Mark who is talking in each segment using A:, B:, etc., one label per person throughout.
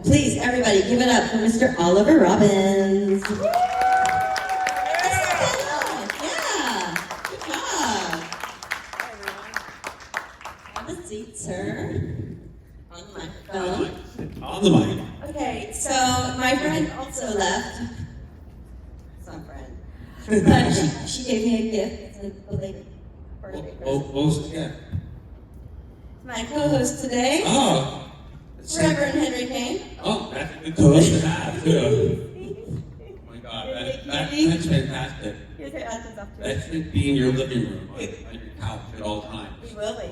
A: Please, everybody, give it up for Mr. Oliver Robbins. Yeah, good job. Have a seat, sir. On the microphone.
B: On the mic.
A: Okay, so my friend also left. Some friend. But she gave me a gift. It's a belated birthday present.
B: What was it? Yeah.
A: My co-host today,
B: Oh.
A: Reverend Henry Kane.
B: Oh, that's a good co-host to have, too. Oh my God, that's fantastic.
A: Here's her address up to
B: That should be in your living room, on your couch at all times.
A: He will be.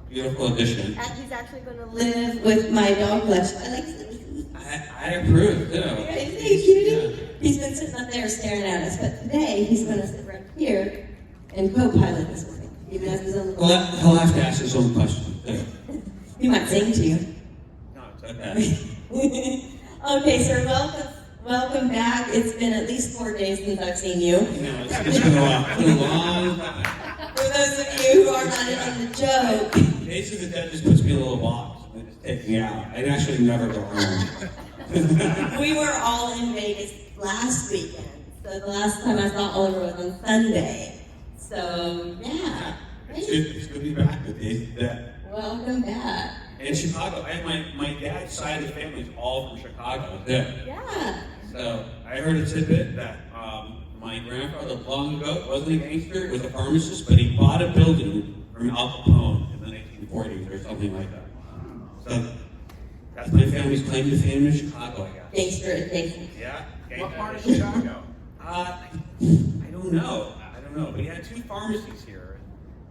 B: Beautiful addition.
A: And he's actually going to live with my dog collection. I like
B: I approve, too.
A: Yeah, isn't he cutie? He's been sitting up there staring at us, but today he's going to sit right here and co-pilot this with me. Even has his own.
B: He'll have to ask his own question, too.
A: He might sing to you.
B: No, it's okay.
A: Okay, sir, welcome back. It's been at least 4 days since I've seen you.
B: It's been a long time.
A: For those of you who are not in on the joke.
B: Days of the Dead just puts me in a little box and they just take me out. I actually never go home.
A: We were all in Vegas last weekend. So the last time I saw Oliver was on Sunday. So, yeah.
B: It's good to be back with Days of the Dead.
A: Welcome back.
B: In Chicago, I have my dad's side of the family is all from Chicago. Yeah.
A: Yeah.
B: So I heard a tidbit that my grandfather long ago wasn't a gangster, was a pharmacist, but he bought a building from Al Capone in the 1940s or something like that. So that's my family's claim to fame in Chicago, I guess.
A: Gangster adjacent.
B: Yeah.
C: What part of Chicago?
B: I don't know. But he had 2 pharmacies here,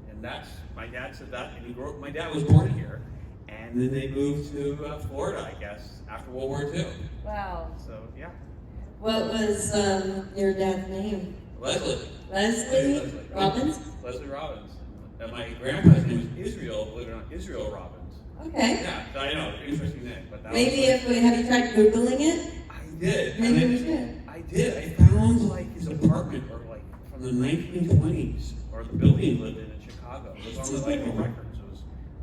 B: and that's my dad said that. And he grew up. My dad was born here, and then they moved to Florida, I guess, after World War II.
A: Wow.
B: So yeah.
A: What was your dad's name?
B: Leslie
A: Robbins?
B: Leslie Robbins. And my grandpa's name is Israel, believe it or not, Israel Robbins.
A: Okay.
B: Yeah, so I know, interesting name. But that
A: Maybe
B: was
A: if we have you tried Googling it?
B: I did.
A: Maybe
B: And
A: we should.
B: I did. I found like his apartment or like from the 1920s or the building he lived in Chicago. It was on the like records.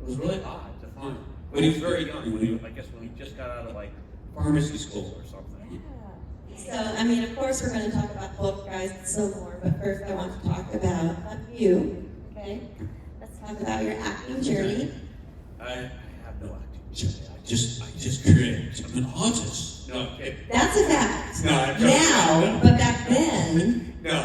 B: It was really odd to find. But he was very young when he just got out of like pharmacy school or something.
A: So, I mean, of course, we're going to talk about both guys and so more, but first I want to talk about you, okay? Let's talk about your acting journey.
B: I have no acting journey. I just create. I'm an artist. No, okay.
A: That's a fact.
B: No, I'm joking.
A: Now, but back then.
B: No.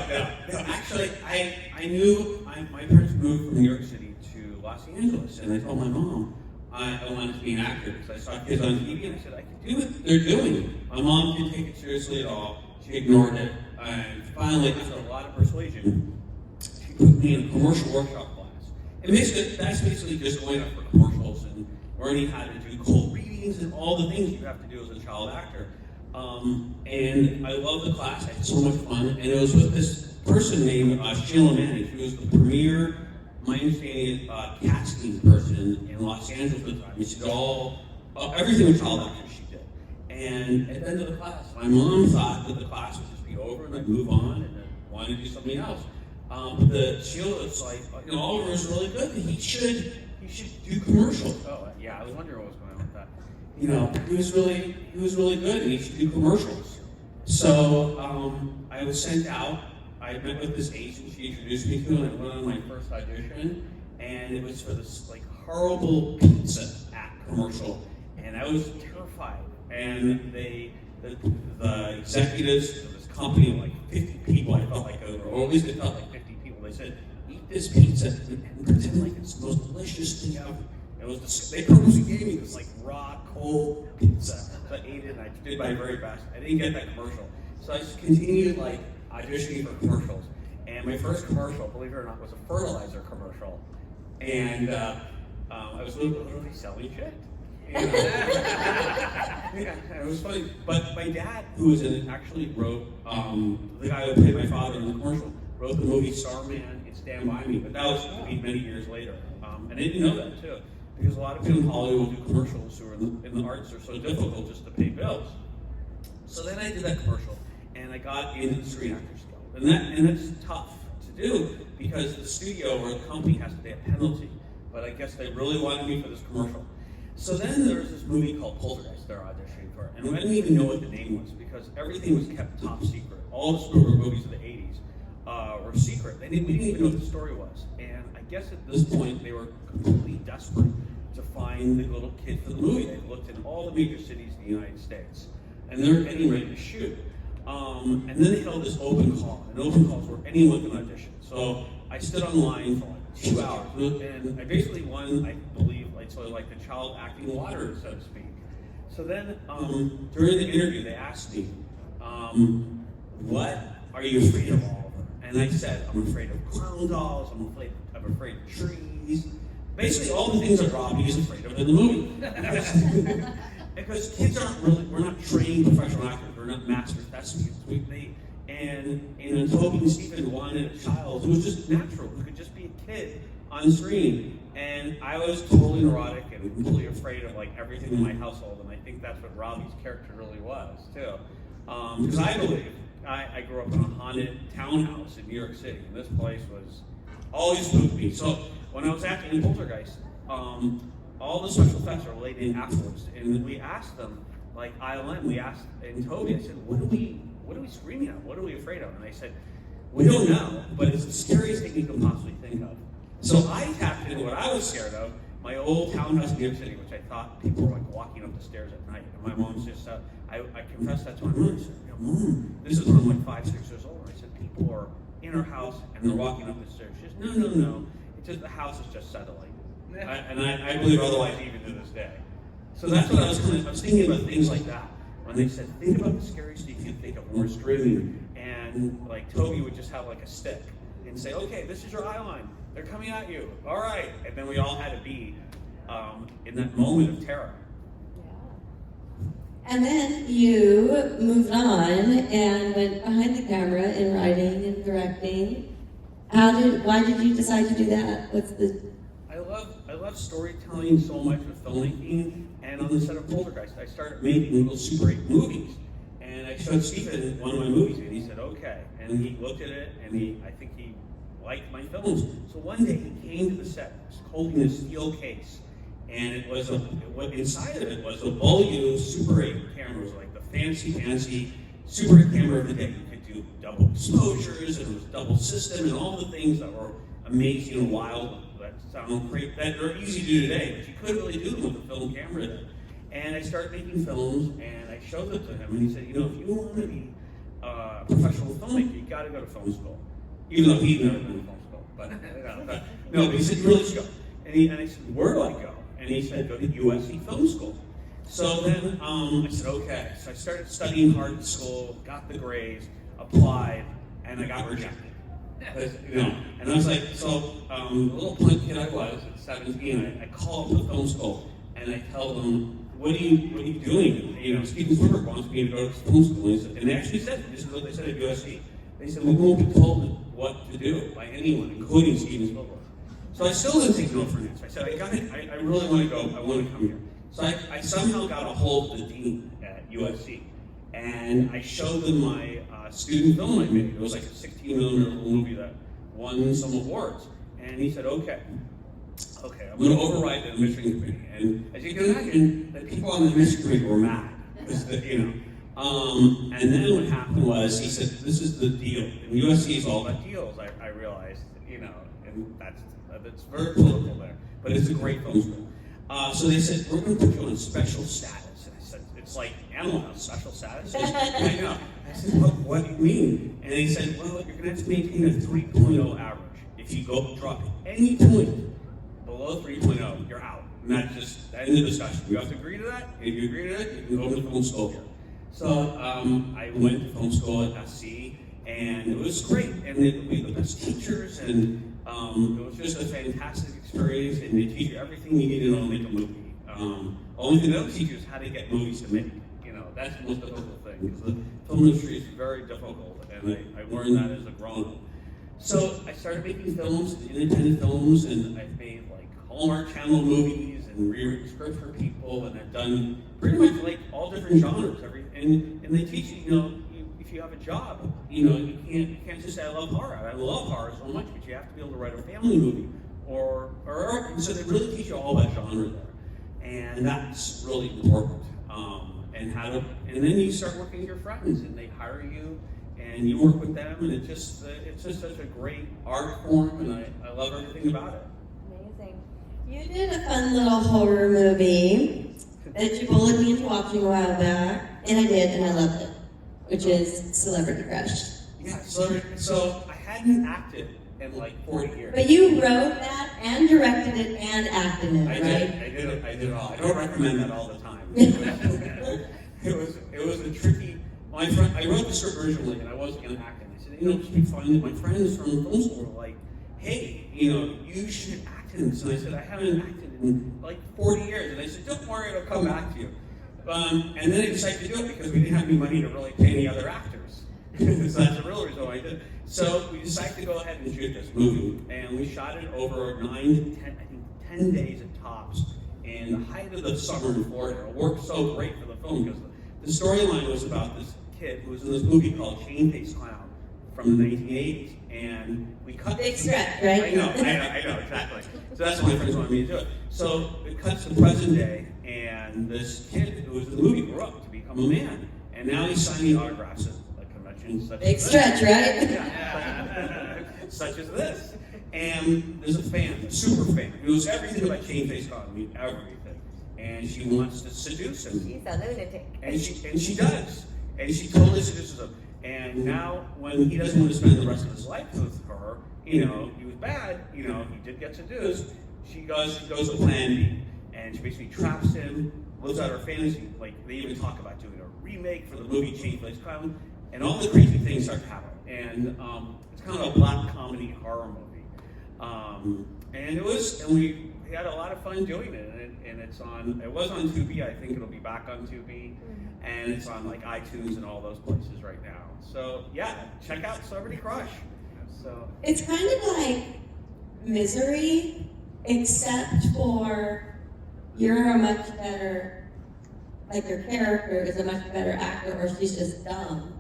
B: Actually, I knew my parents moved from New York City to Los Angeles, and I told my mom I wanted to be an actor because I saw kids on TV, and I said I could do what they're doing. My mom didn't take it seriously at all. She ignored it, and finally, after a lot of persuasion, she put me in a commercial workshop class. And that's basically just going up for commercials and learning how to do cold readings and all the things you have to do as a child actor. And I loved the class. I had so much fun, and it was with this person named Sheila Manning. She was the premier, my understanding, casting person in Los Angeles at the time. She did everything with child actors she did. And at the end of the class, my mom thought that the class would just be over and I'd move on and then wanted to do something else. But Sheila was like, Oliver is really good. He should do commercials. Oh, yeah, I was wondering what was going on with that. He was really good, and he should do commercials. So I was sent out. I met with this agent she introduced me to, and I went on my first audition, and it was for this like horrible pizza act commercial, and I was terrified. And the executives of this company, like 50 people, I felt like or at least it felt like 50 people. They said, "Eat this pizza and pretend like it's the most delicious thing ever." They purposely gave me this like raw, cold pizza. So I ate it and I did my very best. I didn't get that commercial. So I just continued like auditioning for commercials. And my first commercial, believe it or not, was a fertilizer commercial. And I was literally selling shit. And, yeah, it was funny. But my dad, who was in it, actually wrote, the guy who played my father in the commercial, wrote the movie Starman and Stand By Me. But that was many years later. And I didn't know that too. Because a lot of people in Hollywood do commercials who are in the arts are so difficult just to pay bills. So then I did that commercial, and I got into the Screen Actors Guild. And that's tough to do because the studio or the company has to pay a penalty. But I guess they really wanted me for this commercial. So then there was this movie called Poltergeist they're auditioning for, and I didn't even know what the name was because everything was kept top secret. All the Spielberg movies of the 80s were secret. We didn't even know what the story was. And I guess at this point they were completely desperate to find the little kid for the movie. They looked in all the major cities in the United States, and they were getting ready to shoot. And then they held this open call, and open calls where anyone can audition. So I stood online for like 2 hours, and I basically won, I believe, sort of like the child acting lottery, so to speak. So then, during the interview, they asked me, what are you afraid of, Oliver? And I said, I'm afraid of clown dolls, I'm afraid of trees. Basically, all the things that Robbie is afraid of in the movie. Because kids we're not trained professional actors, we're not master thespians. And Toby and Stephen wanted a child who was just natural, who could just be a kid on screen. And I was totally neurotic and completely afraid of like everything in my household, and I think that's what Robbie's character really was too. Because I believe I grew up in a haunted townhouse in New York City, and this place was always spooked me. So when I was acting in Poltergeist, all the special effects are laid in afterwards, and we asked them, like ILM, we asked, and Toby, I said, what are we screaming at? What are we afraid of? And they said, we don't know, but it's the scariest thing you can possibly think of. So I tapped into what I was scared of, my old townhouse in New York City, which I thought people were like walking up the stairs at night. And my mom's just, I confessed that to my mom. I said, Mom, this is when I'm like 5, 6 years old. I said, people are in our house and they're walking up the stairs. She says, no. It's just the house is just settling. I believe otherwise even to this day. So that's what I was thinking about things like that. When they said, think about the scariest thing you can think of when we're screaming. And like Toby would just have like a stick and say, okay, this is your eye line. They're coming at you. All right. And then we all had to be in that moment of terror.
A: And then you moved on and went behind the camera in writing and directing. Why did you decide to do that?
B: I love storytelling so much with filmmaking, and on the set of Poltergeist, I started making little Super 8 movies. And I showed Stephen one of my movies, and he said, okay. And he looked at it, and I think he liked my films. So one day he came to the set, holding a steel case, and inside of it was a Beaulieu Super 8 camera. It was like the fancy Super 8 camera of the day. You could do double exposures, and it was double system, and all the things that were amazing and wild that sound great, that are easy to do today, but you couldn't really do them with a film camera then. And I started making films, and I showed them to him, and he said, if you want to be a professional filmmaker, you got to go to film school. Even though he'd never been to film school, but he said, you really should go. And I said, where do I go? And he said, go to USC Film School. So then I said, okay. So I started studying hard at school, got the grades, applied, and I got rejected. And I was like, so the little punk kid I was at 17, I call up the film school and I tell them, what are you doing? Steven Spielberg wants me to go to film school. And they actually said, this is what they said at USC. They said, we won't be told what to do by anyone, including Steven Spielberg. So I still didn't take no for an answer. I said, I really want to go, I want to come here. So I somehow got a hold of the dean at USC. And I showed them my student film I made. It was like a 16mm movie that won some awards. And he said, okay, I'm going to override the admission committee. And as you can imagine, the people on the admission committee were mad. And then what happened was, he said, this is the deal. And USC is all about deals, I realized, and that's very political there. But it's a great film school. So they said, we're going to put you on special status. And I said, it's like Animal House, special status? I know. I said, what do you mean? And they said, well, you're going to have to maintain a 3.0 average. If you drop any point below 3.0, you're out. And that's just the end of the discussion. You have to agree to that. If you agree to that, you can go to film school here. So I went to film school at SC, and it was great. And we had the best teachers, and it was just a fantastic experience. And they teach you everything you need to know to make a movie. Only thing they don't teach you is how to get movies to make. That's the most difficult thing, because the film industry is very difficult, and I learned that as a grown-up. So I started making films, independent films, and I've made like Hallmark Channel movies and rewritten scripts for people, and I've done pretty much like all different genres. And they teach you, if you have a job, you can't just say I love horror. I love horror so much, but you have to be able to write a family movie, or so they really teach you all that genre there. and that's really important. And then you start working with your friends, and they hire you, and you work with them, and it's just such a great art form, and I love everything about it.
C: Amazing.
A: You did a fun little horror movie that you bullied me into watching a while back, and I did, and I loved it, which is Celebrity Crush.
B: Yeah, so I hadn't acted in like 40 years.
A: But you wrote that and directed it and acted in it, right?
B: I did it all. I don't recommend that all the time. It was a tricky. My friend, I wrote the script originally, and I wasn't going to act in it. I said, it'd just be fun. My friends from film school were like, hey, you should act in this. And I said, I haven't acted in like 40 years. And they said, don't worry, it'll come back to you. And then I decided to do it because we didn't have any money to really pay any other actors. So that's the real reason why I did it. So we decided to go ahead and shoot this movie, and we shot it over 10 days at tops in the height of the summer in Florida. It worked so great for the film because the storyline was about this kid who was in this movie called Shamefaced Clown from the 1980s, and we cut.
A: Big stretch, right?
B: I know, exactly. So that's why my friends wanted me to do it. So it cuts to present day, and this kid who was in the movie grew up to become a man, and now he's signing autographs at conventions.
A: Big stretch, right?
B: Yeah. Such as this. And there's a fan, a super fan, who knows everything about Shamefaced Clown, everything. And she wants to seduce him.
C: She's a lunatic.
B: And she does. And she totally seduces him. And now, when he doesn't want to spend the rest of his life with her, he was bad, he did get seduced, she goes to plan B. And she basically traps him, lives out her fantasy. Like, they even talk about doing a remake for the movie Shamefaced Clown, and all the crazy things start to happen. And it's kind of a black comedy horror movie. And we had a lot of fun doing it. And it was on Tubi. I think it'll be back on Tubi. And it's on like iTunes and all those places right now. So yeah, check out Celebrity Crush. So
A: It's kind of like Misery, except for you're a much better, like your character is a much better actor, or she's just dumb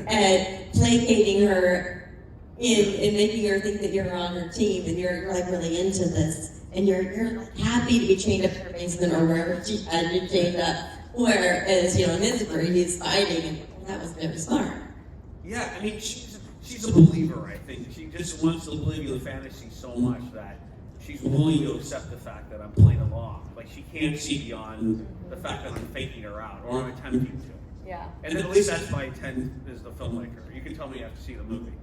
A: at placating her in making her think that you're on her team and you're like really into this, and you're like happy to be chained up in her basement or wherever she had you chained up. Whereas in Misery, he's fighting, and that was very smart.
B: yeah, I mean she's a believer. I think she just wants to believe in the fantasy so much that she's willing to accept the fact that I'm playing along. Like she can't see beyond the fact that I'm faking her out or I'm attempting to.
C: Yeah.
B: And at least that's my intent as the filmmaker. You can tell me after see the movie.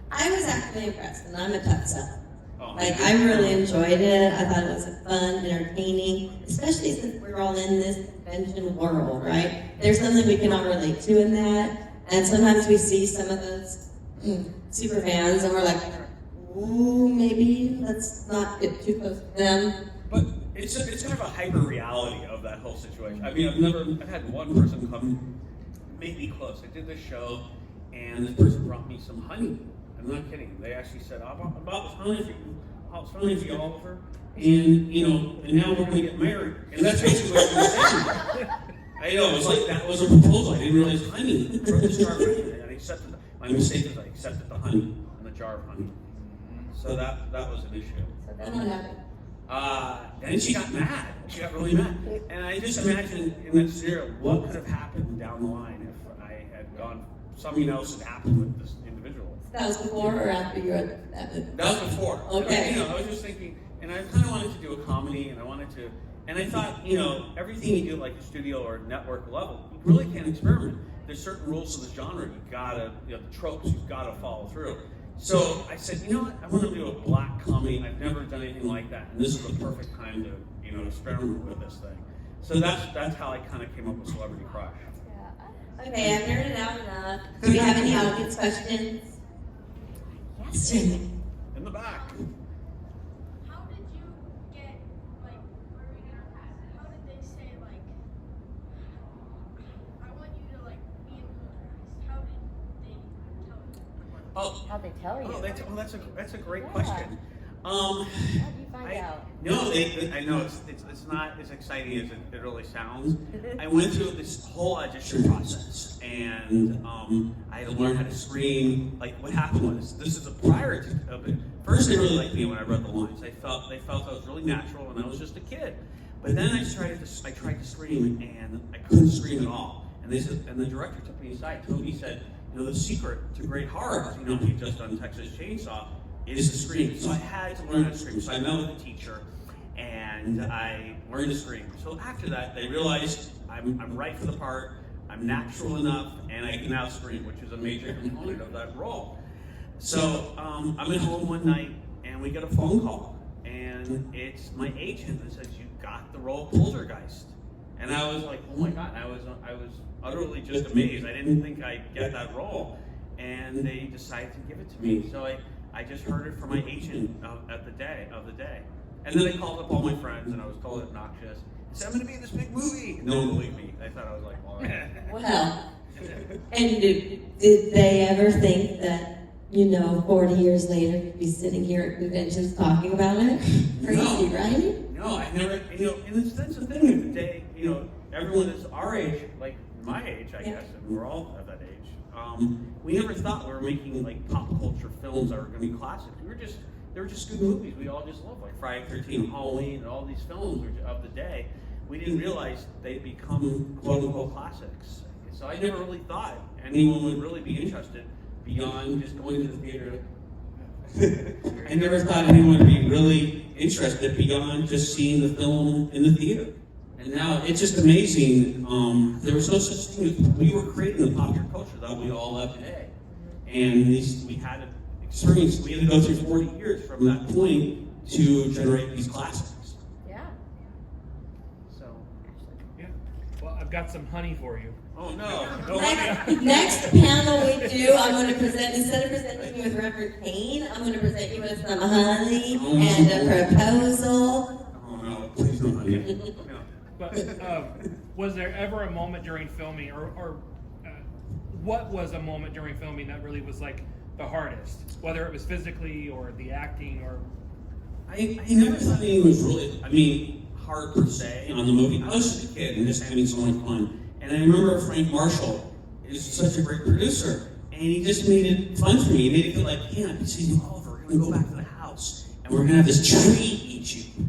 A: I was actually impressed, and I'm a tough sell.
B: Oh,
A: Like, I really enjoyed it. I thought it was fun, entertaining, especially since we're all in this convention world, right? There's something we can all relate to in that. And sometimes we see some of those super fans, and we're like, ooh, maybe let's not get too close to them.
B: But it's kind of a hyper reality of that whole situation. I mean, I've had one person come make me close. I did this show, and this person brought me some honey. I'm not kidding. They actually said, I bought this honey for you, Oliver, and now we're gonna get married. And that's basically what they said. I know, it was like that was a proposal. I didn't realize honey. I wrote this jar of honey, and I accepted it. My mistake was I accepted the honey in the jar of honey. So that was an issue.
C: So
A: I
C: then
A: don't know.
B: And she got mad. She got really mad. And I just imagine in that scenario what could have happened down the line if I had gone, something else had happened with this individual.
A: That was before or after you wrote that movie?
B: That was before.
A: Okay.
B: I was just thinking, and I kind of wanted to do a comedy, and I thought, everything you do like a studio or network level, you really can't experiment. There's certain rules to the genre. You gotta, the tropes, you've gotta follow through. So I said, what? I want to do a black comedy. I've never done anything like that, and this is the perfect time to, experiment with this thing. So that's how I kind of came up with Celebrity Crush.
C: Yeah.
A: Okay, I've nerded out enough. Do we have any audience questions? Yes, Jamie.
B: In the back.
D: How did you get, how did they say, I want you to, be influenced? How did they tell you?
B: Oh,
C: How'd they tell you?
B: that's a great
C: Yeah.
B: question.
C: How'd you find out?
B: No, I know it's not as exciting as it really sounds. I went through this whole audition process, and I had to learn how to scream. Like what happened was, this is a prior to it. First, they really liked me when I read the lines. They felt I was really natural, and I was just a kid. But then I tried to scream, and I couldn't scream at all. And they said, and the director took me aside. Toby said, the secret to great horror, he'd just done Texas Chainsaw, is to scream. So I had to learn how to scream. So I met with a teacher, and I learned to scream. So after that, they realized I'm right for the part, I'm natural enough, and I can now scream, which is a major component of that role. So I'm at home one night, and we get a phone call, and it's my agent that says, "You got the role of Poltergeist." And I was like, "Oh my God!" I was utterly just amazed. I didn't think I'd get that role, and they decided to give it to me. So I just heard it from my agent of the day, and then I called up all my friends, and I was totally obnoxious. I said, "I'm going to be in this big movie." No one believed me. They thought I was like, "Well."
A: Well, and did they ever think that, 40 years later, you'd be sitting here at conventions talking about it? Crazy, right?
B: No, I never, and that's the thing of the day, everyone is our age, like my age, I guess, and we're all of that age. We never thought we were making like pop culture films that were going to be classics. They were just good movies. We all just loved, like Friday the 13th, Halloween, and all these films of the day. We didn't realize they'd become quote unquote classics. So I never really thought anyone would really be interested beyond just going to the theater. I never thought anyone would be really interested beyond just seeing the film in the theater. And now it's just amazing. There was no such thing as, we were creating the popular culture that we all love today. And we had to experience, we had to go through 40 years from that point to generate these classics.
C: Yeah.
B: So.
E: Yeah. Well, I've got some honey for you.
B: Oh no.
A: Next panel we do, I'm going to present, instead of presenting you with Reverend Kane, I'm going to present you with some honey and a proposal.
B: Oh no, please don't honey.
E: But was there ever a moment during filming, or what was a moment during filming that really was like the hardest? Whether it was physically or the acting or...
B: I never thought anything was really, hard per se on the movie. I was just a kid and just having so much fun. And I remember Frank Marshall is such a great producer, and he just made it fun for me. He made it feel like, hey, I'm seeing Oliver, we're going to go back to the house, and we're going to have this tree eat you.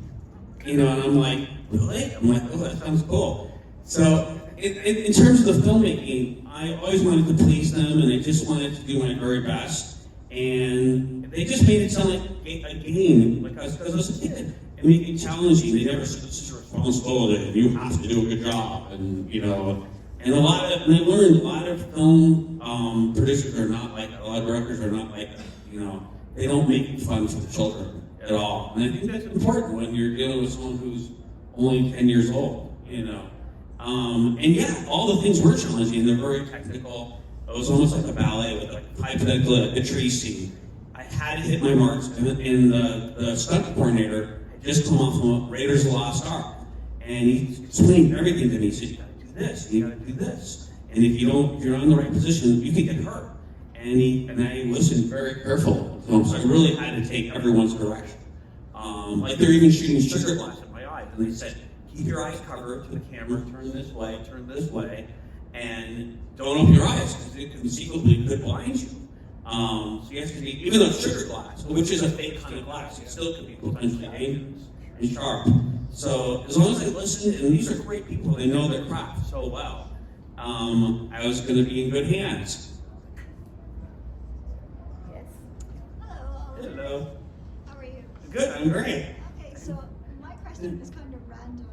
B: And I'm like, really? I'm like, oh, that sounds cool. So in terms of the filmmaking, I always wanted to please them, and I just wanted to do my very best. And they just made it sound like a game, because I was a kid. And make it challenging. They never said, this is your responsibility, and you have to do a good job. And and I learned a lot of film producers are not like that. A lot of directors are not like that. They don't make it fun for the children at all. And I think that's important when you're dealing with someone who's only 10 years old. And yeah, all the things were challenging. They're very technical. It was almost like a ballet with a hypothetical, a tree scene. I had to hit my marks, and the stunt coordinator just come off from Raiders of the Lost Ark, and he explained everything to me. He said, you gotta do this, and you gotta do this, and if you're not in the right position, you can get hurt. And I listened very carefully. So I really had to take everyone's direction. Like they're even shooting sugar glass at my eyes, and they said, keep your eyes covered to the camera, turn this way, and don't open your eyes, because it conceivably could blind you. So you have to be, even though it's sugar glass, which is a fake kind of glass, it still can be potentially dangerous and sharp. So as long as I listened, and these are great people, they know their craft so well, I was going to be in good hands.
C: Yes.
D: Hello, Oliver.
B: Hello.
D: How are you?
B: Good, I'm great.
D: Okay, so my question is kind of random.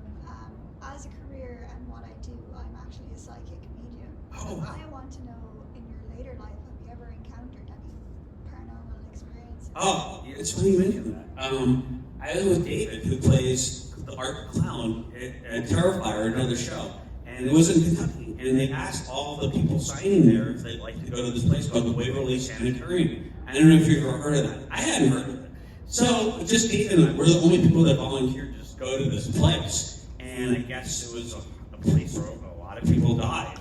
D: As a career and what I do, I'm actually a psychic medium.
B: Oh, wow.
D: I want to know, in your later life, have you ever encountered any paranormal experiences?
B: Oh, it's funny you mention that. I was with David, who plays the Art Clown at Terrifier, another show. And it was in Kentucky. And they asked all the people signing there if they'd like to go to this place called the Waverly Sanitarium. I don't know if you've ever heard of that. I hadn't heard of it. So just David and I, we're the only people that volunteered to just go to this place. And I guess it was a place where a lot of people died,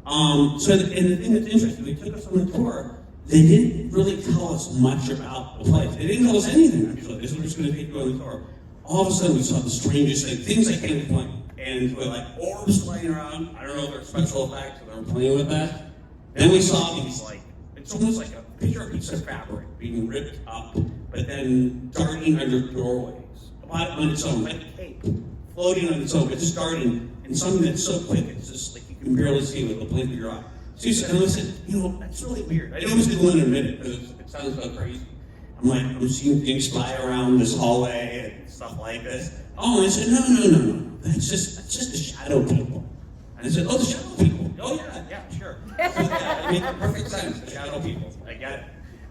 B: So, and the thing that's interesting, they took us on the tour. They didn't really tell us much about the place. They didn't tell us anything, actually. They said, we're just going to take you on the tour. All of a sudden, we saw the strangest things I can't explain. And we're like orbs flying around. I don't know if they're special effects or they're playing with that. Then we saw these, it's almost like a piece of fabric being ripped up, but then darting under doorways. On its own, like a cape, floating on its own, but just darting, and something that's so quick, it's just like you can barely see with the blink of your eye. So he said, and I said, that's really weird. I almost didn't want to admit it, because it sounds so crazy. I'm seeing things fly around this hallway and stuff like this. Oh, and I said, no. That's just the shadow people. And I said, oh, the shadow people. Oh, yeah, sure. So, yeah, it makes perfect sense, the shadow people. I get it.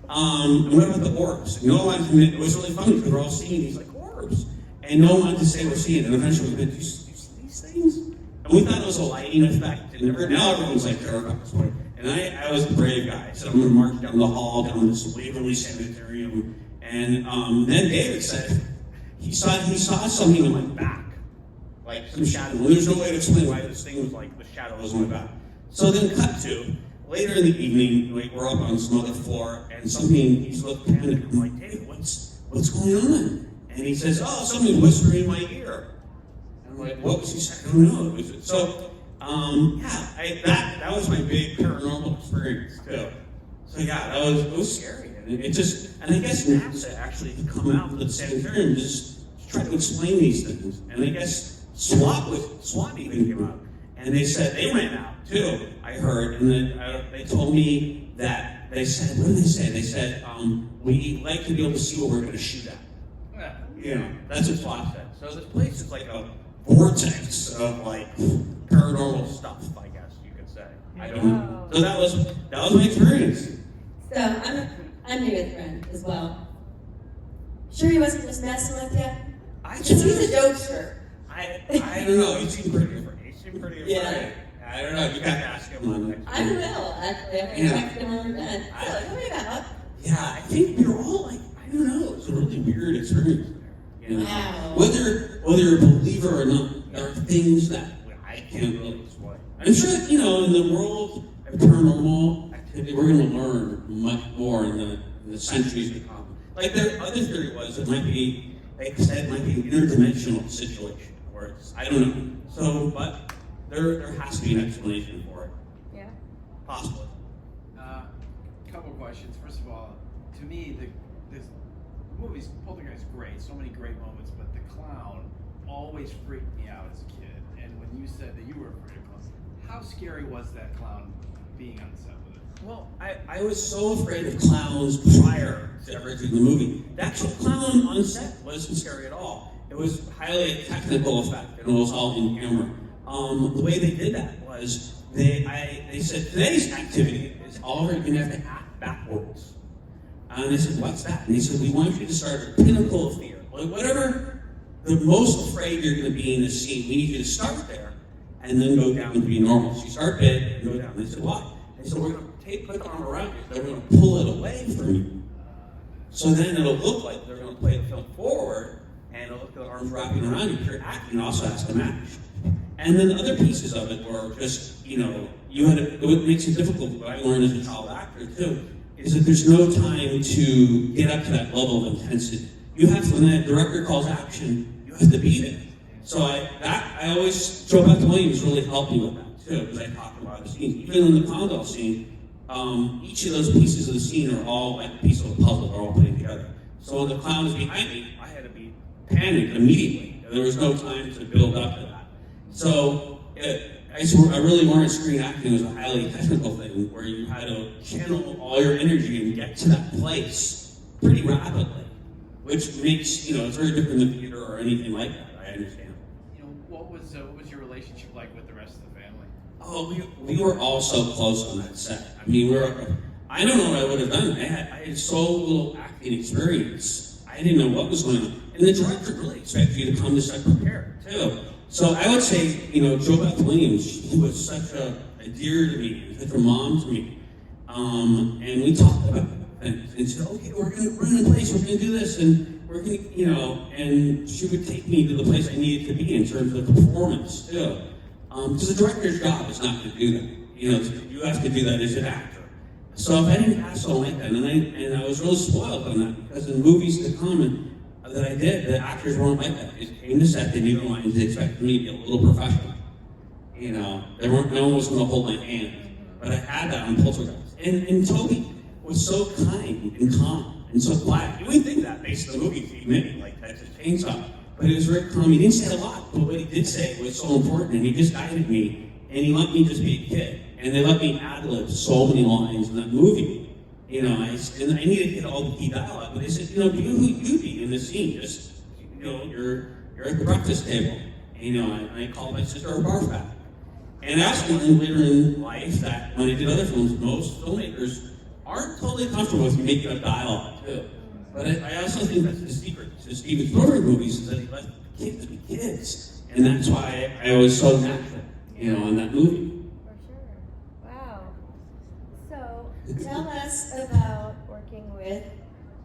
B: And what about the orbs? No one, it was really funny because we're all seeing these like orbs. And no one wanted to say we're seeing it. And eventually we went, do you see these things? And we thought it was a lighting effect. And now everyone's like terrified at this point. And I was the brave guy. I said, I'm going to march down the hall, down this Waverly Sanitarium. And then David said, he saw something on my back. Like some shadow. Well, there's no way to explain why this thing was like the shadow was on my back. So then cut to, later in the evening, we're up on some other floor, and he's looking panicked. I'm like, David, what's going on? And he says, oh, somebody's whispering in my ear. And I'm like, what was he saying? I don't know. So, that was my big paranormal experience too. So yeah, it was scary. And and I guess NASA actually had come out with the sanitarium just to try to explain these things. And I guess SWAT even came out. And they said they ran out too, I heard. And then they told me that they said, what did they say? They said, we'd like to be able to see what we're going to shoot at. That's what SWAT said. So this place is like a vortex of like paranormal stuff, I guess you could say. I don't know. So that was my experience.
A: So I'm David's friend as well. Sure he wasn't just messing with you? Because he's a jokester.
B: I don't know. He seemed pretty afraid. Yeah. I don't know. You got to ask him on that.
A: I will, actually. I'm going to text him when we're done. So, tell me about.
B: Yeah, I think we were all like, I don't know. It's a really weird experience there.
A: Wow.
B: Whether you're a believer or not, there are things that I can't really explain. I'm sure that, in the world of paranormal activity, we're going to learn much more in the centuries to come. Like the other theory was it might be, they said it might be an interdimensional situation, where it's, I don't know. So, but there has to be an explanation for it.
C: Yeah.
B: Possibly.
F: Couple questions. First of all, to me, the movie's Poltergeist is great. So many great moments, but the clown always freaked me out as a kid. And when you said that you were afraid of clowns, how scary was that clown being on set with it?
B: Well, I was so afraid of clowns prior to ever doing the movie. The actual clown on set wasn't scary at all. It was highly a technical effect, and it was all in camera. The way they did that was they said today's activity is already going to have to act backwards. And they said, what's that? And they said, we want you to start at a pinnacle of fear. Like whatever the most afraid you're going to be in the scene, we need you to start there and then go down to be normal. So you start big and go down. They said, why? They said, we're going to put the arm around you. They're going to pull it away from you. So then it'll look like they're going to play the film forward, and it'll look like the arms wrapping around you. If you're acting, also has to match. And then the other pieces of it were just, what makes it difficult, what I learned as a child actor too, is that there's no time to get up to that level of intensity. You have to, when that director calls action, you have to be there. So I always, Joe Beth Williams really helped me with that too, because I talked about the scenes. Even in the Condell scene, each of those pieces of the scene are all like a piece of a puzzle, they're all putting together. So when the clown was behind me, I had to be panicked immediately. There was no time to build up to that. So I really learned screen acting was a highly technical thing where you had to channel all your energy and get to that place pretty rapidly, which makes, it's very different than theater or anything like that, I understand.
F: What was your relationship like with the rest of the family?
B: Oh, we were all so close on that set. I mean, I don't know what I would have done. I had so little acting experience. I didn't know what was going on. And the director really expected you to come to set prepared, too. So I would say, Joe Beth Williams, she was such a dear to me, such a mom to me. And we talked about things and said, okay, we're going to run in place, we're going to do this, and we're going to, and she would take me to the place I needed to be in terms of performance, too. Because the director's job is not to do that. You have to do that as an actor. So if I didn't have someone like that, and I was really spoiled on that, because in movies to come that I did, the actors weren't like that. They came to set, they knew the lines, they expected me to be a little professional. No one was going to hold my hand. But I had that on Poltergeist. And Toby was so kind and calm and so quiet. You wouldn't think that based on the movies he made, like Texas Chainsaw. But it was very calm. He didn't say a lot, but what he did say was so important, and he just guided me, and he let me just be a kid. And they let me ad-lib so many lines in that movie. You know, and I needed to get all the key dialogue, but they said, you know, be who you be in this scene. Just, you know, you're at the breakfast table. And, you know, I called my sister a barf bag. And I also learned later in life that when I did other films, most filmmakers aren't totally comfortable with making up dialogue, too. But I also think that's the secret to Steven Spielberg movies, is that he let kids be kids. And that's why I was so natural, you know, in that movie.
C: For sure. Wow. So
A: Tell us about working with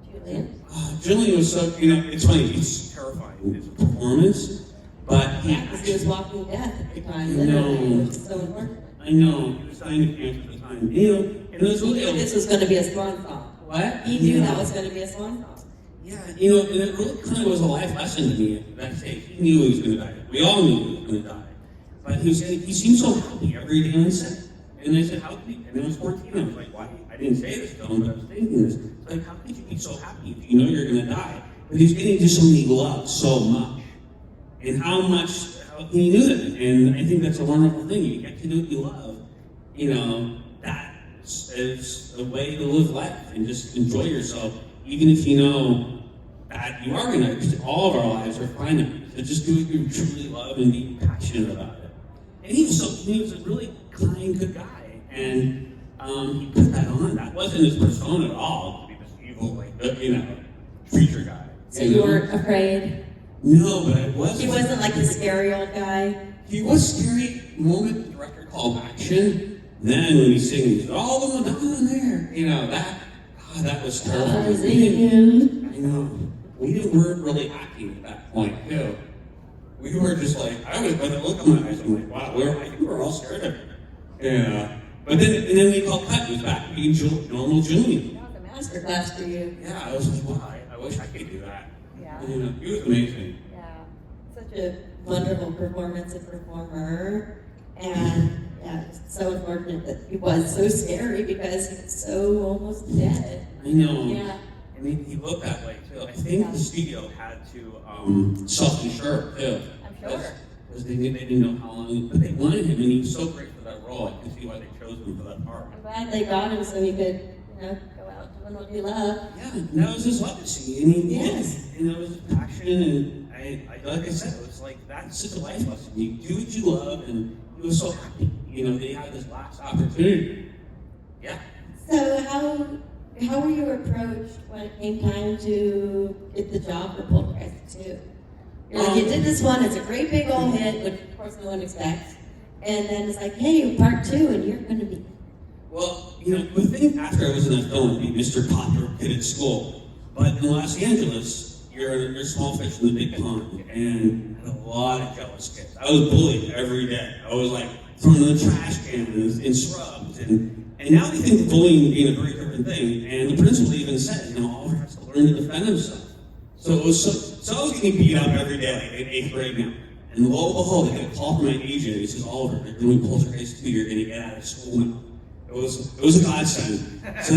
A: Julian.
B: Julian was so, you know, it's funny, he's terrifying, his performance, but
A: Yeah, because he was walking death at the time,
B: No.
A: literally, which is so important.
B: I know, he was dying of cancer at the time. You know, and it was
A: He
B: really
A: knew this was going to be a swan song.
B: What?
A: He knew
B: Yeah.
A: that was going to be a swan song.
B: Yeah, you know, and it really kind of was a life lesson to me at that stage. He knew he was going to die. We all knew he was going to die. But he seemed so happy every day on set. And I said, how could he? And I was 14. I was like, why? I didn't say this to him, but I was thinking this. It's like, how could you be so happy if you know you're going to die? But he's getting to somebody he loved so much. And he knew that. And I think that's a wonderful thing. You get to do what you love. You know, that is a way to live life and just enjoy yourself, even if you know that you are going to, because all of our lives are finite. So just do what you truly love and be passionate about it. And he was a really kind, good guy. And he put that on. That wasn't his persona at all, to be this evil, like, you know, preacher guy.
A: So you weren't afraid?
B: No, but I was.
A: He wasn't like the scary old guy?
B: He was scary the moment the director called action. Then when he's singing, he's all the Madonna there. You know, that was terrible. I know. We weren't really acting at that point, too. We were just like, when I look in my eyes, I'm like, wow, I think we're all scared of him. Yeah. But then we called cut. He was back to being normal Julian.
C: that was a
A: Master class for you.
B: Yeah, I was like, wow, I wish I could do that.
C: Yeah.
B: You know, he was amazing.
C: Yeah.
A: Such a wonderful performance and performer. And yeah, it's so unfortunate that he was so scary because he was so almost dead.
B: I know.
A: Yeah.
B: And he looked that way too. I think the studio had to self-insure too.
C: I'm sure.
B: Because they didn't know how long, but they wanted him, and he was so great for that role. I can see why they chose him for that part.
A: I'm glad they got him so he could, go out doing what he loved.
B: Yeah, and that was his legacy, and he
A: Yes.
B: did. And it was his passion, and like I said, it was like that's such a life lesson. You do what you love, and he was so happy. You know, they had this last opportunity. Yeah.
A: So how were you approached when it came time to get the job for Poltergeist 2? You're like, you did this one, it's a great big old hit, which of course no one expects. And then it's like, hey, part 2, and you're going to be.
B: Well, you know, the thing after I was in that film would be Mr. Popular Kid at school. But in Los Angeles, you're a small fish in the big pond, and I had a lot of jealous kids. I was bullied every day. I was like thrown in the trash can and scrubbed. And now we think of bullying being a very different thing. And the principal even said, Oliver has to learn to defend himself. So it was so I was getting beat up every day, like in 8th grade now. And lo and behold, I get a call from my agent. He says, Oliver, they're doing Poltergeist 2. You're going to get out of school now. It was a godsend. So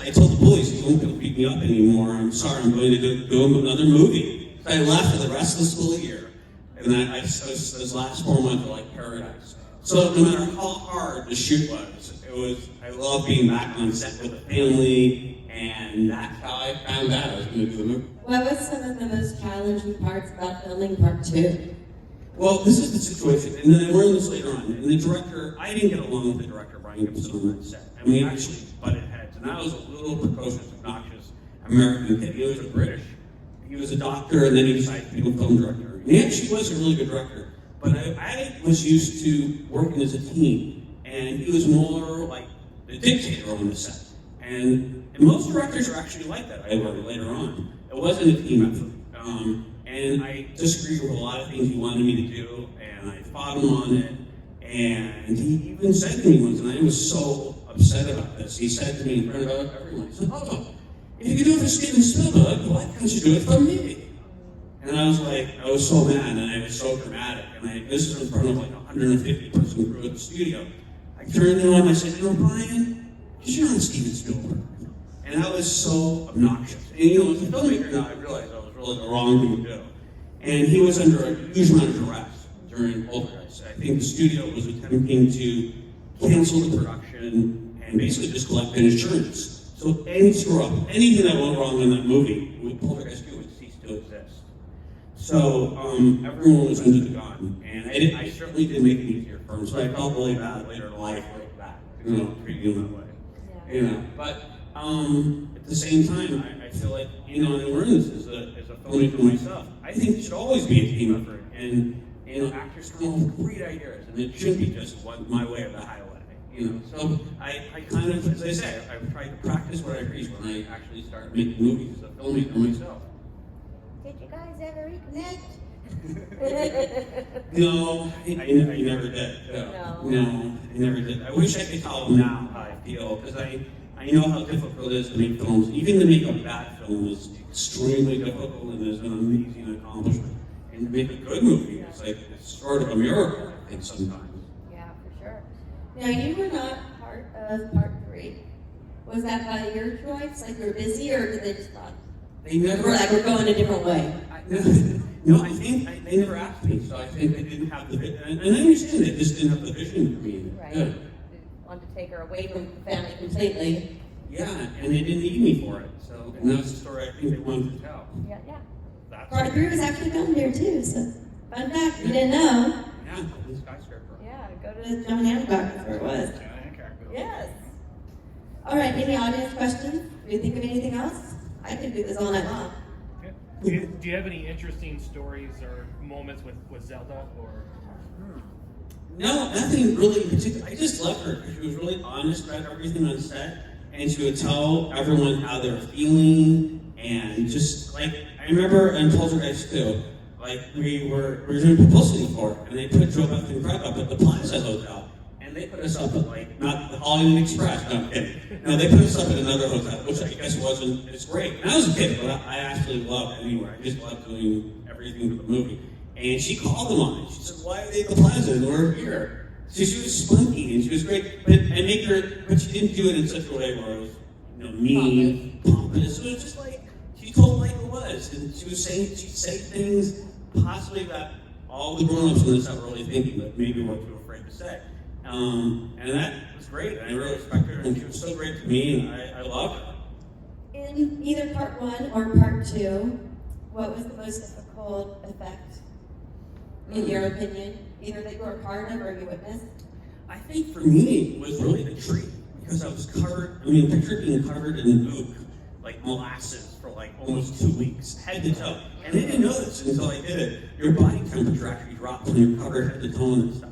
B: I told the bullies, you won't be able to beat me up anymore. I'm sorry, I'm going to do another movie. So I left for the rest of the school year. And then those last 4 months were like paradise. So no matter how hard the shoot was, I love being back on set with the family, and that's how I found out I was going to do the movie.
A: What was some of the most challenging parts about filming part 2?
B: Well, this is the situation, and then I learned this later on. And the director, I didn't get along with the director, Brian Gibson, on that set. And we actually butted heads. And I was a little precocious, obnoxious American kid. He was a British. He was a doctor, and then he decided to become a film director. And he actually was a really good director. But I was used to working as a team, and he was more like the dictator on the set. And most directors are actually like that, I learned later on. It wasn't a team effort. And I disagreed with a lot of things he wanted me to do, and I fought him on it. And he even said to me once, and I was so upset about this, he said to me in front of everyone, he said, if you could do it for Steven Spielberg, why can't you do it for me? And I was so mad, and I was so dramatic, and this is in front of like 150-person crew at the studio. I turned to him, I said, Brian, because you're not Steven Spielberg. And I was so obnoxious. And as a filmmaker now, I realized that was really the wrong thing to do. And he was under a huge amount of duress during Poltergeist. I think the studio was attempting to cancel the production and basically just collect an insurance. So any screw up, anything that went wrong in that movie, with Poltergeist 2 would cease to exist. So everyone was under the gun, and I certainly didn't make it easier for him. So I felt really bad later in life, like that, treating him that way. But at the same time, I feel like, and I learned this as a filmmaker myself. I think it should always be a team effort, and actors come up with great ideas, and it shouldn't be just my way or the highway. So I kind of, as I say, I've tried to practice what I preach when I actually started making movies as a filmmaker myself.
C: Did you guys ever reconnect?
B: No, I never did. No, I never did. I wish I could tell them now how I feel, because I know how difficult it is to make films. Even to make a bad film is extremely difficult and is an amazing accomplishment. And to make a good movie, it's sort of a miracle, I think, sometimes.
C: Yeah, for sure.
A: Now, you were not part of part 3. Was that by your choice? Like, you're busy, or did they just thought?
B: They never.
A: Or like, we're going a different way?
B: No, I think they never asked me, so I think they didn't have the vision. And I understand they just didn't have the vision for me.
C: Right.
B: Yeah.
C: They wanted to take her away from
A: The family completely.
B: Yeah, and they didn't need me for it. So, and that's the story I think they wanted to tell.
C: Yeah.
B: That's
A: Part 3 was actually filmed here, too, so fun fact, you didn't know.
B: Yeah, the skyscraper.
C: Yeah, go
A: It
C: to
A: was John Hancock, that's where it was.
C: yes.
A: All right, any audience questions? Do you think of anything else? I could do this all night long.
E: Do you have any interesting stories or moments with Zelda or?
B: No, nothing really in particular. I just loved her because she was really honest about everything on set, and she would tell everyone how they were feeling, and just like I remember in Poltergeist 2, like we were doing publicity for it, and they put Joe Beth and Craig up at the Plaza Hotel, and they put us up at not the Hollywood Express. No, I'm kidding. No, they put us up at another hotel, which I guess wasn't as great. And I was a kid, but I actually loved it anywhere. I just loved doing everything for the movie. And she called them on it. She said, "Why are they at the Plaza and we're here?" So she was spunky and she was great, but she didn't do it in such a way where it was, mean, pompous. It was just like she told it like it was, and she'd say things possibly that all the grown-ups in this set were really thinking, but maybe weren't too afraid to say. And that was great. And I really respected her, and she was so great to me, and I loved her.
A: In either part 1 or part 2, what was the most difficult effect, in your opinion? Either that you were part of or you witnessed?
B: I think for me, it was really the tree, because I was covered, picture being covered in goop, like molasses, for like almost 2 weeks, head to toe. And I didn't know this until I did it. Your body temperature actually drops when you're covered head to toe and stuff.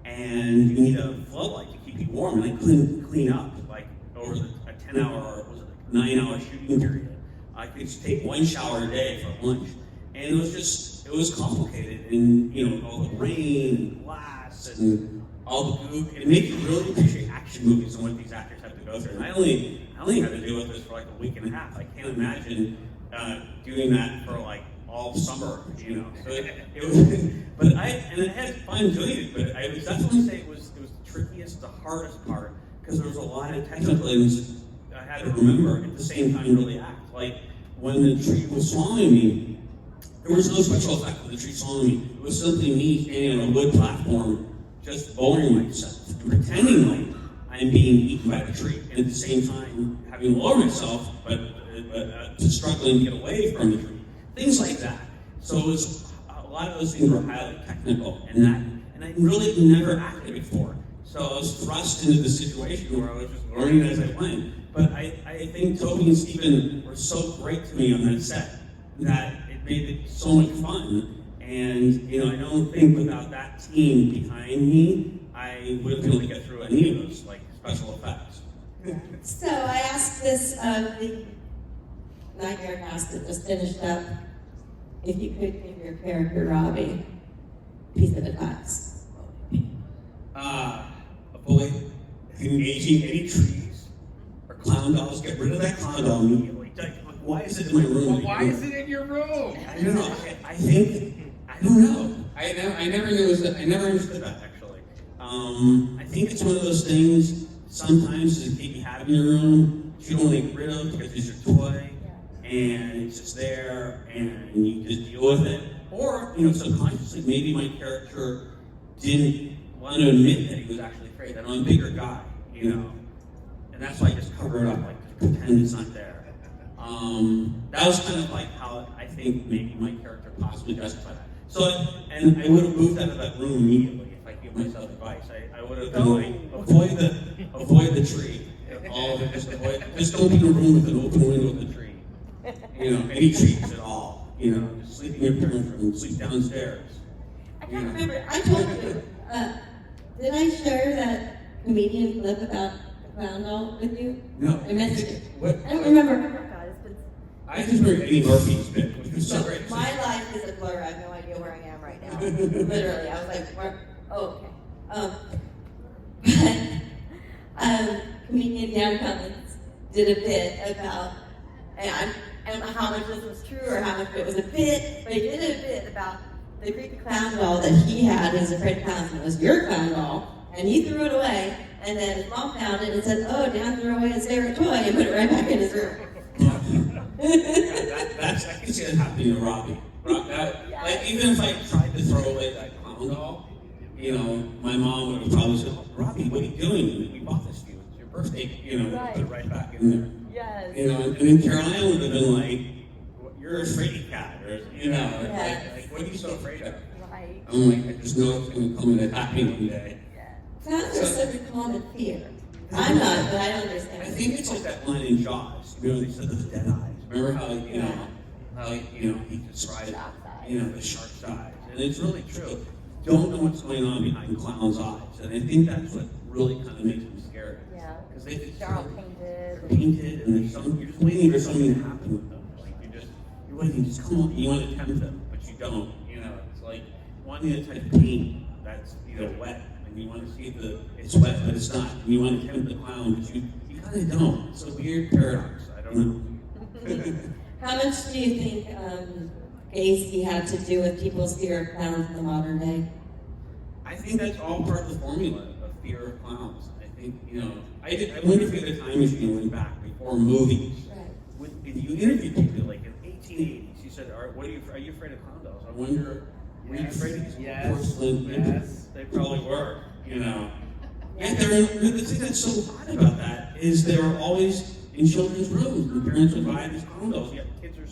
B: And you need a floodlight to keep you warm, and I couldn't clean up, like over a 10-hour, or was it like 9-hour shooting period. I could just take 1 shower a day for lunch. And it was complicated, and all the rain and glass and all the goop. It made you really appreciate action movies and what these actors have to go through. And I only had to deal with this for like a week and a half. I can't imagine doing that for like all summer, So it was, but I had fun doing it. But I would definitely say it was the trickiest, the hardest part, because there was a lot of technical things I had to remember at the same time really act. Like when the tree was swallowing me, there was no special effect of the tree swallowing me. It was simply me standing on a wood platform, just lowering myself and pretending like I'm being eaten by the tree, and at the same time having lowered myself, but struggling to get away from the tree. Things like that. So it was a lot of those things were highly technical, and I really never acted before. So I was thrust into the situation where I was just learning as I went. But I think Toby and Stephen were so great to me on that set that it made it so much fun. And I don't think without that team behind me, I would have been able to get through any of those like special effects.
A: So I asked this of the Nightmare cast that just finished up, if you could give your character Robbie a piece of advice.
B: Avoid engaging any trees or clown dolls. Get rid of that clown doll immediately. Like, why is it in my room?
F: Well, why is it in your room?
B: I don't know. I don't know. I never understood that actually. I think it's one of those things. Sometimes the kid you have in your room, you don't want to get rid of because it's your toy, and it's just there, and you just deal with it. or subconsciously, maybe my character didn't want to admit that he was actually afraid. That I'm a bigger guy, and that's why I just cover it up, like just pretend it's not there. That was kind of like how I think maybe my character possibly justified that. So, and I would have moved out of that room immediately if I give myself advice. I would have been like, avoid the tree. Just don't be in a room with an open window with a tree. Any trees at all. Just sleep in your parents' room, sleep downstairs.
A: I can't remember. I told you. Did I share that comedian clip about the clown doll with you?
B: No.
A: I messaged it.
B: What?
A: I don't remember.
C: Oh God, it's been.
B: I just remember Eddie Murphy's bit, which was so great.
C: My life is a blur. I have no idea where I am right now. Literally, I was like, where? Oh, okay.
A: Comedian Dan Cummins did a bit about, and I don't know how much this was true or how much it was a bit, but he did a bit about the creepy clown doll that he had. He was afraid of clowns, and it was your clown doll, and he threw it away, and then his mom found it and said, "Oh, Dan threw away his favorite toy," and put it right back in his room.
B: That's I can see that happening to Robbie. Like even if I tried to throw away that clown doll, my mom would have probably said, "Robbie, what are you doing? We bought this for you. It's your birthday."
C: Right.
B: Put it right back in there.
C: Yes.
B: And then Caroline would have been like, "You're a fraidy cat," or
C: Yes.
B: like, "What are you so afraid of?"
C: Right.
B: I'm like, "I just know it's going to come and attack me one day."
A: Clowns are such a common fear. I'm not, but I understand.
B: I think it's like that line in Jaws. They said those dead eyes. Remember how he described the shark's eyes, and it's really true. Don't know what's going on behind clowns' eyes, and I think that's what really kind of makes them scary.
C: Yeah.
B: Because they think
C: They're all
B: they're
C: painted.
B: painted, and you're just waiting for something to happen with them. Like you're waiting, just come on. You want to tempt them, but you don't. It's like wanting a type of paint that's wet. And you want to see it's wet, but it's not. And you want to tempt the clown, but you kind of don't. It's a weird paradox. I don't know.
A: How much do you think Gacy had to do with people's fear of clowns in the modern day?
B: I think that's all part of the formula of fear of clowns. I think, I wonder if the time machine went back before movies.
A: Right.
B: If you interviewed people like in 1880s, you said, "Are you afraid of clown dolls?" I wonder, were you afraid of these porcelain?
F: Yes.
B: They probably were, And the thing that's so odd about that is they were always in children's rooms. And parents would buy these clown dolls, yet kids are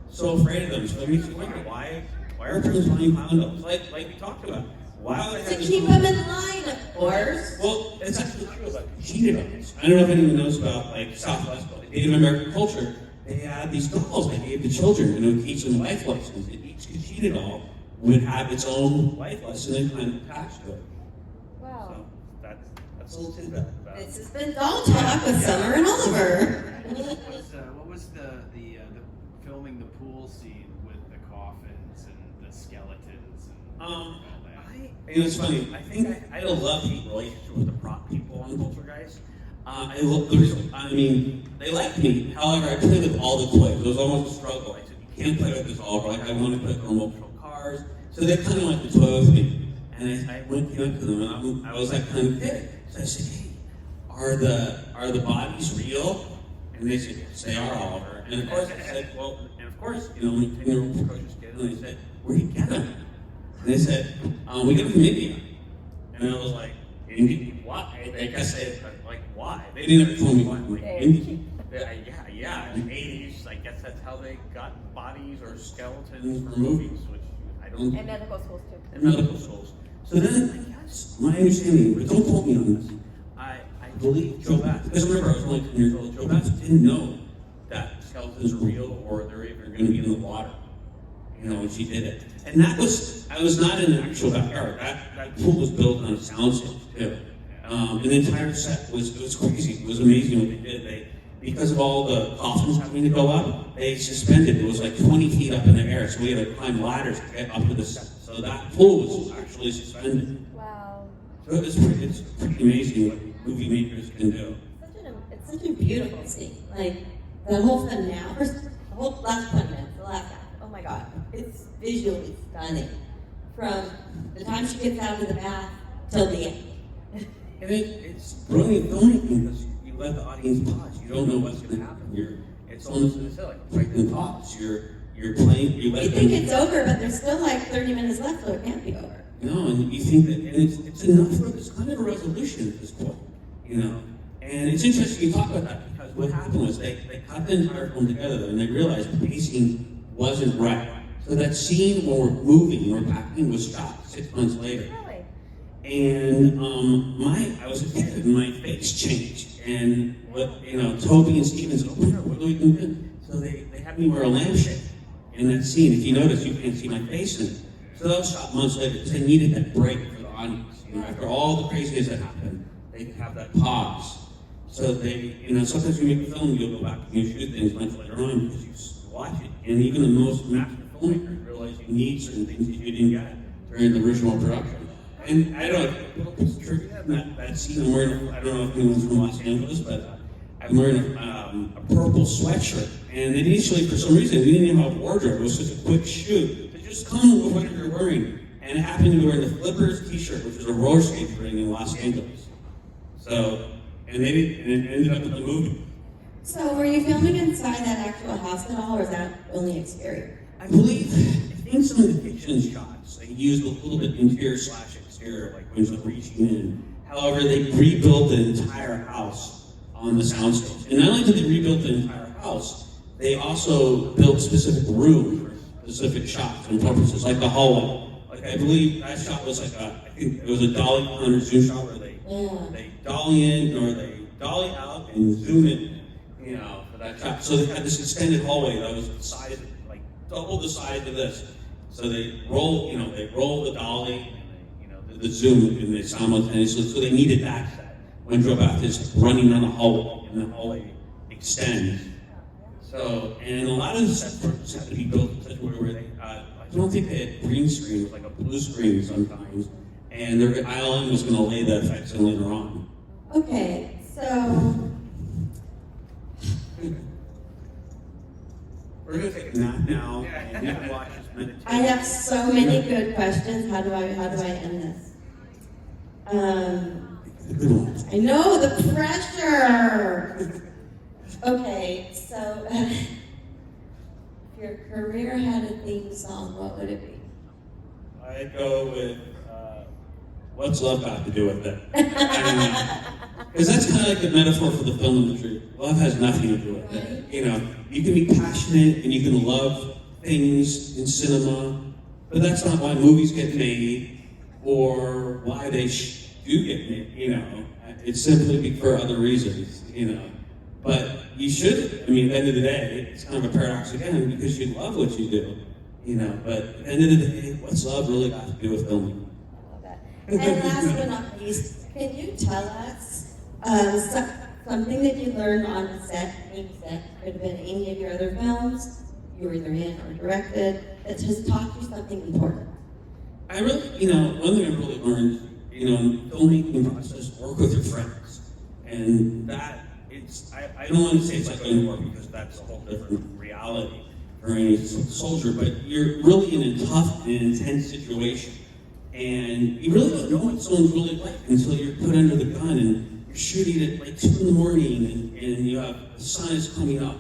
B: so afraid of them. So it makes you wonder, why are parents buying clown dolls? Like we talked about. Why are they
A: To
B: having
A: keep them in line, of course.
B: Well, it's actually true about Conchita dolls. I don't know if anyone knows about Southwest, but Native American culture. They had these dolls they gave to children, and it would teach them life lessons. And each Conchita doll would have its own life lesson and kind of attached to it.
C: Wow.
B: So that's a little tidbit about it.
A: This has been Doll Talk with Summer and Oliver.
F: What was the filming the pool scene with the coffins and the skeletons and all that?
B: It's funny. I think I had a love-hate relationship with the prop people on Poltergeist. They liked me. However, I played with all the toys. It was almost a struggle. I said, "You can't play with this all." Like, I want to play with remote control cars. So they kind of wanted to toy with me. And I went up to them, and I was that kind of kid. So I said, "Hey, are the bodies real?" And they said, "Yes, they are, Oliver." And of course I said, "Well," and of course, I'm a 10-year-old precocious kid, and they said, "Where do you get them?" And they said, "We get them from India." And I was like, "India? Why?" I guess they like, "Why?" They didn't ever tell me why. I'm like, "India?" Yeah. In the 80s, I guess that's how they got bodies or skeletons for movies, which I don't.
C: And medical schools too.
B: And medical schools. So then, I guess my understanding, but don't quote me on this. I believe Joe Bass, because remember I was only 10 years old. Joe Bass didn't know that skeletons are real or they're even going to be in the water. When she did it. And I was not in an actual backyard. That pool was built on a soundstage too. And the entire set was crazy. It was amazing what they did. Because of all the coffins having to go up, they suspended. It was like 20 feet up in the air, so we had to climb ladders to get up to the set. So that pool was actually suspended.
C: Wow.
B: So it's pretty amazing what movie makers can do.
A: It's such a beautiful scene. Like, the whole finale, the whole last 20 minutes, the last half. Oh my God. It's visually stunning. From the time she gets out of the bath till the end.
B: And it's brilliant filmmaking because you let the audience pause. You don't know what's going to happen. It's almost like right in pause. You're you're playing, you let
A: You
B: them.
A: think it's over, but there's still like 30 minutes left, so it can't be over.
B: No, and you think that, and it's enough for this kind of a resolution at this point, you know. And it's interesting you talk about that because what happened was they cut the entire film together and they realized the pacing wasn't right. So that scene where we're moving or packing was shot 6 months later.
C: Really?
B: And I was a kid and my face changed. And Toby and Steven said, oh my God, what are we going to do? So they had me wear a lampshade in that scene. If you notice, you can't see my face in it. So that was shot months later because they needed that break for the audience. You know, after all the craziness that happened, they could have that pause. So sometimes you make a film, you'll go back and you shoot things much later on because you watch it. And even the most master filmmakers realize you need certain things that you didn't get during the original production. And I don't know, a little piece of trivia, that scene I'm wearing, I don't know if anyone's from Los Angeles, but I'm wearing a purple sweatshirt. And initially, for some reason, we didn't have a wardrobe. It was such a quick shoot. To just come with whatever you're wearing. And it happened to be wearing the Flippers t-shirt, which was a roller skate ring in Los Angeles. So, and it ended up in the movie.
A: So were you filming inside that actual house at all, or is that only exterior?
B: I believe in some of the kitchen shots, they used a little bit interior/exterior, like when you're reaching in. However, they rebuilt the entire house on the soundstage. And not only did they rebuild the entire house, they also built specific rooms for specific shots and purposes, like the hallway. Like I believe that shot was like I think it was a dolly on or zoom shot where they dolly in or they dolly out and zoom in, for that shot. So they had this extended hallway that was the size, like double the size of this. So they roll the dolly and the zoom and they simultaneously. So they needed that set when Joe Bath is running down the hallway and the hallway extends. So, and a lot of the set parts had to be built in such a way where they, I don't think they had green screen, it was like a blue screen sometimes, and ILM was going to lay the effects in later on.
A: Okay, so
B: We're going to take a nap now, and you can watch this meditation.
A: I have so many good questions. How do I end this?
B: Good one.
A: I know the pressure. Okay, so if your career had a theme song, what would it be?
B: I'd go with, what's love got to do with it? Because that's kind of like the metaphor for the film industry. Love has nothing to do with it. You can be passionate and you can love things in cinema, but that's not why movies get made or why they do get made, It's simply for other reasons, But you should, at the end of the day, it's kind of a paradox again, because you love what you do, But at the end of the day, what's love really got to do with filming?
C: I love that.
A: And last but not least, can you tell us something that you learned on a set, could have been any of your other films, you were either in or directed, that has taught you something important?
B: I really, one thing I really learned, in the filmmaking process, work with your friends. And that, I don't want to say it's like going to war because that's a whole different reality for any soldier, but you're really in a tough and intense situation. And you really don't know what someone's really like until you're put under the gun and you're shooting at like 2 in the morning and you have, the sun is coming up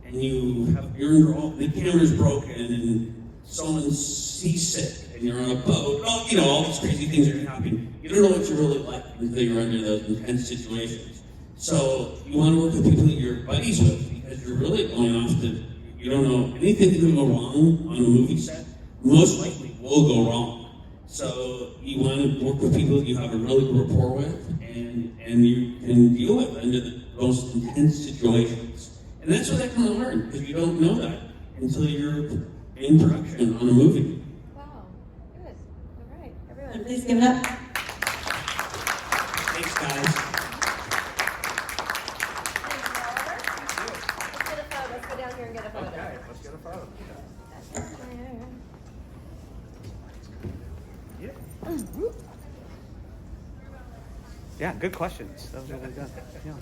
B: and you're under the camera's broken and someone's seasick and you're on a boat, all these crazy things are happening. You don't know what you're really like until you're under those intense situations. So you want to work with people that you're buddies with because you're really going off to, you don't know anything that can go wrong on a movie set, most likely will go wrong. So you want to work with people that you have a really good rapport with and you can deal with under the most intense situations. And that's what I kind of learned, because you don't know that until you're in production on a movie.
C: Wow. Good. All right.
A: And
C: Everyone.
A: please give it up.
B: Thanks, guys.
C: Let's get a photo. Let's go down here and get a photo.
F: Okay, let's get a photo.
G: Yeah, good questions. That was really good. Yeah.